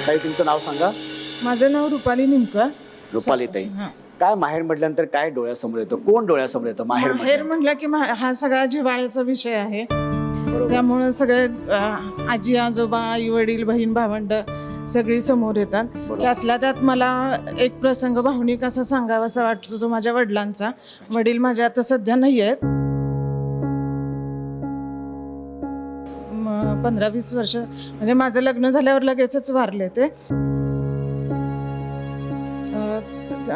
ताई तुमचं नाव सांगा. माझं नाव रुपाली निमकर. रुपाली ताई, काय माहेर म्हटल्यानंतर काय डोळ्यासमोर येतं? कोण डोळ्यासमोर येतं माहेर माहेर म्हटलं की हा सगळा जिव्हाळ्याचा विषय आहे. बरोबर. त्यामुळे सगळे आजी आजोबा आई वडील बहीण भावंड सगळी समोर येतात. त्यातल्या त्यात मला एक प्रसंग भावनिक असा सांगावासा वाटतो तो माझ्या वडिलांचा. वडील माझ्या आता सध्या नाही आहेत. 15-20 वर्ष म्हणजे माझं लग्न झाल्यावर लगेचच वारले ते.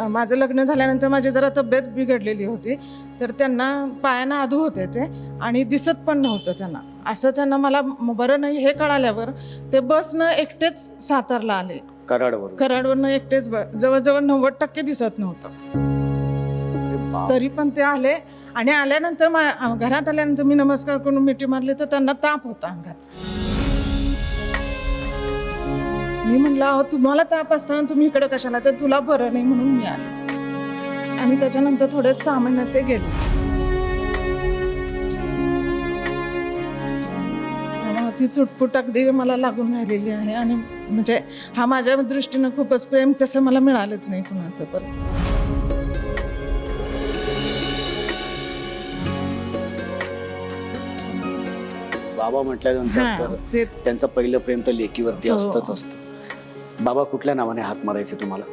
माझं लग्न झाल्यानंतर माझी जरा तब्येत बिघडलेली होती, तर त्यांना पायानं आधू होते ते आणि दिसत पण नव्हतं त्यांना. असं त्यांना मला बरं नाही हे कळाल्यावर ते बसनं एकटेच सातारला आले. कराडवरनं एकटेच जवळजवळ 90% दिसत नव्हतं. तरी पण ते आले आणि आल्यानंतर घरात आल्यानंतर मी नमस्कार करून मिठी मारली तर त्यांना ताप होता अंगात. मी म्हणलं अहो तुम्हाला ताप असताना तुम्ही इकडे कशाला? तर तुला बरं नाही म्हणून मी आले आणि त्याच्यानंतर थोडे 6 महिन्यात ते गेले. त्यामुळे ती चुटपुट अगदी मला लागून राहिलेली आहे आणि म्हणजे हा माझ्या दृष्टीनं खूपच प्रेम तसं मला मिळालंच नाही कुणाचं. परत बाबा म्हटल्यानंतर त्यांचं पहिलं प्रेम तर लेकीवरती असतंच असतं. बाबा कुठल्या नावाने हाक मारायचे तुम्हाला?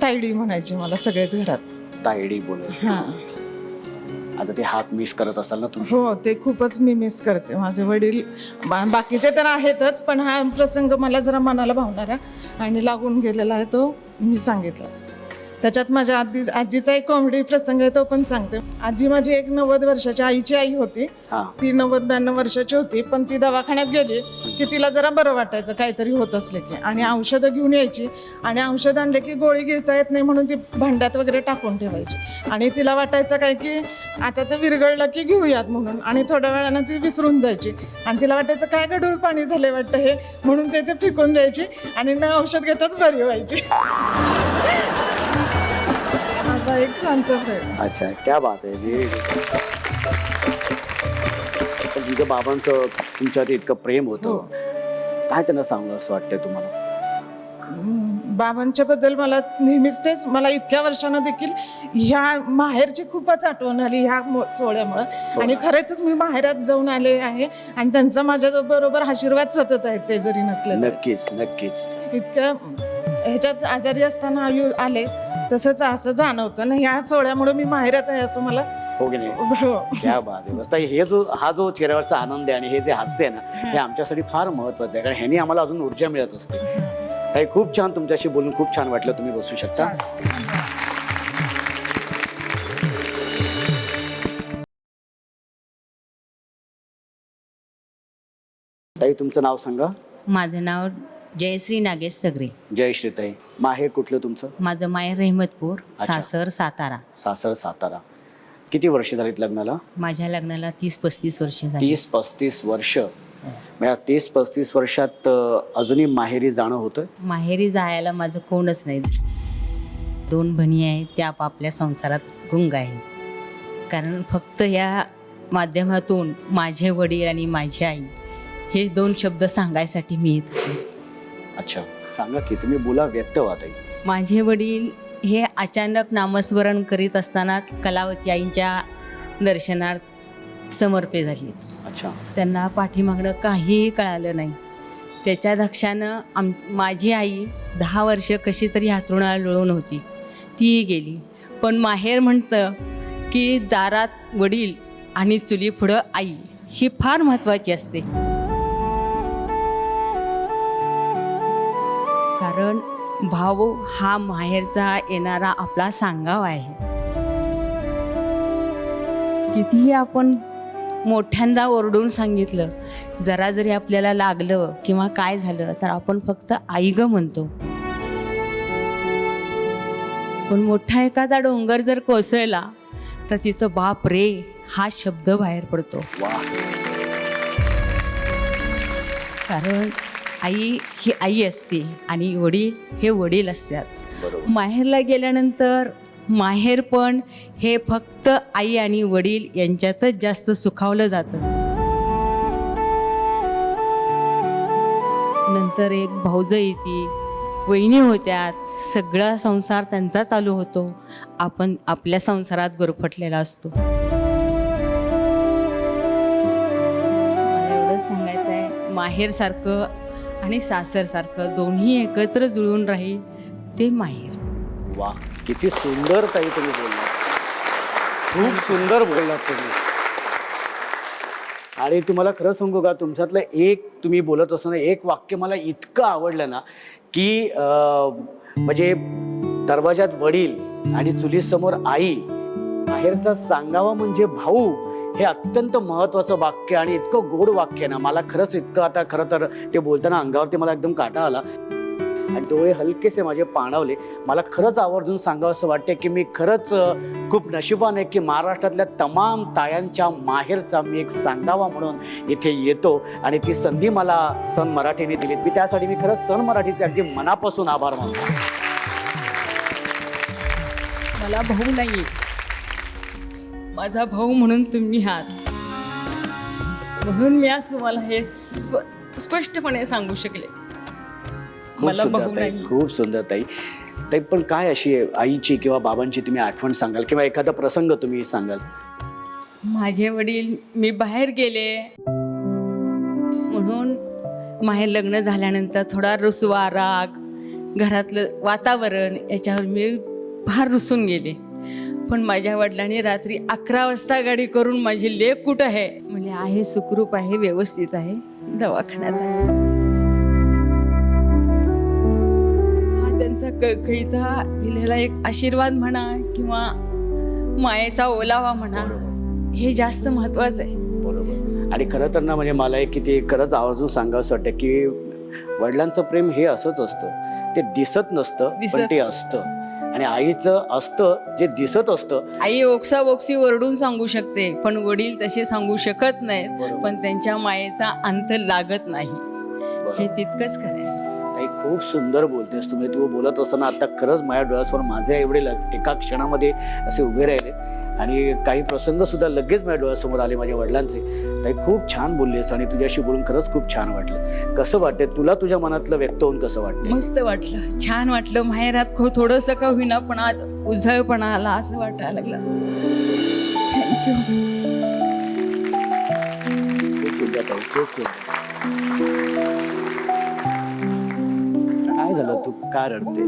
तायडी म्हणायची मला सगळेच घरात. तायडी बोलायचे. आता ते हाक मिस करत असाल ना तुम्ही? हो, ते खूपच मी मिस करते. माझे वडील बाकीचे तर आहेतच, पण हा प्रसंग मला जरा मनाला भावणारा आणि लागून गेलेला आहे तो मी सांगितला. त्याच्यात माझ्या आजीचा एक कॉमेडी प्रसंग आहे तो पण सांगते. आजी माझी एक 90 वर्षाची आईची आई होती. ती 90-92 वर्षाची होती, पण ती दवाखान्यात गेली की तिला जरा बरं वाटायचं काहीतरी होत असले की, आणि औषधं घेऊन यायची आणि औषध आणले की गोळी गिळता येत नाही म्हणून ती भांड्यात वगैरे टाकून ठेवायची आणि तिला वाटायचं काय की आता ते विरघळलं की घेऊयात म्हणून, आणि थोड्या वेळानं ती विसरून जायची आणि तिला वाटायचं काय गढूळ पाणी झाले वाटतं हे, म्हणून ते फेकून द्यायची आणि न औषध घेताच बरी व्हायची. एक छानसा प्रेम. अच्छा, क्या बात आहे. तुमच्या बाबांचं तुमच्यात इतकं प्रेम होतं, काय त्यांना सांगू असं वाटतंय तुम्हाला? बाबांच्या बद्दल मला नेहमीच तेच, मला इतक्या वर्षांना देखील ह्या माहेरची खूपच आठवण आली ह्या सोहळ्यामुळं. आणि खरंच मी माहेरात जाऊन आले आहे आणि त्यांचा माझ्या बरोबर आशीर्वाद सतत आहेत ते जरी नसले. नक्कीच नक्कीच. इतक्या ह्याच्यात आजारी असताना आले तसंच असं जाणवतं ना ह्या सोहळ्यामुळे मी माहेरात आहे असं मला. हो की नाही? क्या बात आहे. बस हे हा जो चेहऱ्यावरचा आनंद आहे आणि हे जे हास्य आहे ना, हे आमच्यासाठी फार महत्वाचं आहे, कारण ह्यानी आम्हाला अजून ऊर्जा मिळत असते. ताई खूप छान, तुमच्याशी बोलून खूप छान वाटलं. तुम्ही बसू शकता. ताई तुमचं नाव सांगा. माझं नाव जयश्री नागेश सगरे. जयश्री ताई, माहेर कुठलं तुमचं? माझं माहेर रहमतपूर, सासर सातारा. सासर सातारा. किती वर्ष झालीत लग्नाला? माझ्या लग्नाला 30-35 वर्ष झाली. 30-35 वर्ष. 30-35 वर्षात अजूनही माहेरी जाणं होतं? माहेरी जायला माझं कोणच नाही. 2 बहिणी आहेत, त्या आपापल्या संसारात गुंग आहे. कारण फक्त या माध्यमातून माझे वडील आणि माझी आई हे 2 शब्द सांगायसाठी मी येत. अच्छा, सांगा की, तुम्ही बोला, व्यक्त व्हा ताई. माझे वडील हे अचानक नामस्मरण करीत असतानाच कलावती आईंच्या दर्शनात समर्पित झाली. अच्छा. त्यांना पाठीमागणं काहीही कळालं नाही. त्याच्या दक्षानं माझी आई 10 वर्ष कशी तरी हातरुणाला लोळून होती, तीही गेली. पण माहेर म्हणतं की दारात वडील आणि चुली पुढं आई ही फार महत्त्वाची असते. कारण भाऊ हा माहेरचा येणारा आपला सांगाव आहे. कितीही आपण मोठ्यांदा ओरडून सांगितलं, जरा जरी आपल्याला लागलं किंवा काय झालं तर आपण फक्त आई ग म्हणतो. पण मोठा एखादा डोंगर जर कोसळला तर तिथं बाप रे हा शब्द बाहेर पडतो. कारण आई ही आई असते आणि वडील हे वडील असतात. माहेरला गेल्यानंतर माहेर पण हे फक्त आई आणि वडील यांच्यातच जास्त सुखावलं जातं. नंतर एक भाऊजाई ती वहिनी होत्या, सगळा संसार त्यांचा चालू होतो, आपण आपल्या संसारात गुरफटलेला असतो. मला एवढंच सांगायचं आहे, माहेरसारखं आणि सासरसारखं दोन्ही एकत्र जुळून राहील ते माहेर. वा, किती सुंदर ताई तुम्ही बोललात, खूप सुंदर बोललात तुम्ही. आणि तुम्हाला खरं सांगू का, तुमच्यातलं एक तुम्ही बोलत असताना एक वाक्य मला इतकं आवडलं ना, की म्हणजे दरवाजात वडील आणि चुलीसमोर आई, बाहेरचा सांगावा म्हणजे भाऊ, हे अत्यंत महत्त्वाचं वाक्य आणि इतकं गोड वाक्य आहे ना. मला खरंच इतकं आता खरं तर ते बोलताना अंगावरती मला एकदम काटा आला आणि डोळे हलकेसे माझे पाणावले. मला खरंच आवर्जून सांगावं असं वाटते की मी खरंच खूप नशिबान आहे की महाराष्ट्रातल्या तमाम तायांच्या माहेरचा मी एक सांगावा म्हणून इथे येतो आणि ती संधी मला सन मराठीने दिली. मी त्यासाठी मी खरंच सन मराठीचे अगदी मनापासून आभार मानतो. मला भाऊ नाही, माझा भाऊ म्हणून तुम्ही आहात, म्हणून मी आज तुम्हाला हे स्पष्टपणे सांगू शकले. मला भाऊ नाही. खूप सुंदर ताई. ताई, पण काय अशी आईची किंवा बाबांची तुम्ही आठवण सांगाल किंवा एखादा प्रसंग तुम्ही सांगाल? माझे वडील, मी बाहेर गेले म्हणून माहेर लग्न झाल्यानंतर थोडा रुसवा, राग, घरातलं वातावरण याच्यावर मी फार रुसून गेले. पण माझ्या वडिलांनी रात्री 11 वाजता गाडी करून माझी लेक कुठं आहे म्हणजे आहे, सुखरूप आहे, व्यवस्थित आहे, दवाखान्यात आहे. हा त्यांचा कळकळीचा दिलेला एक आशीर्वाद म्हणा किंवा मायेचा ओलावा म्हणा, हे जास्त महत्वाचं आहे. बरोबर. आणि खरं तर ना, म्हणजे मला एक किती खरंच आवर्जून सांगावं असं वाटतं की वडिलांचं प्रेम हे असंच असतं, ते दिसत नसतं पण ते असतं. आणि आईचं असतं जे दिसत असतं. आई ओक्साबोक्सी ओरडून सांगू शकते, पण वडील तसे सांगू शकत नाहीत, पण त्यांच्या मायेचा अंत लागत नाही, हे तितकंच खरं आहे. ताई, खूप सुंदर बोलतेस तुम्ही. तू बोलत असताना आता खरंच माझ्या डोळ्यासमोर माझे एवढे एका क्षणामध्ये असे उभे राहिले आणि काही प्रसंग सुद्धा लगेच माझ्या डोळ्यासमोर आले माझ्या वडिलांचे. ताई, खूप छान बोललीस आणि तुझ्याशी बोलून खरंच खूप छान वाटलं. कसं वाटतंय तुला, तुझ्या मनातलं व्यक्त होऊन कसं वाटतं? मस्त वाटलं, छान वाटलं. माहेरात थोडंसं का होईना पण आज उजळपणा आला असं वाटायला लागलं. थँक्यू. खूप सुंदर ताई, खूप सुंदर. काय झालं, तू का रडते?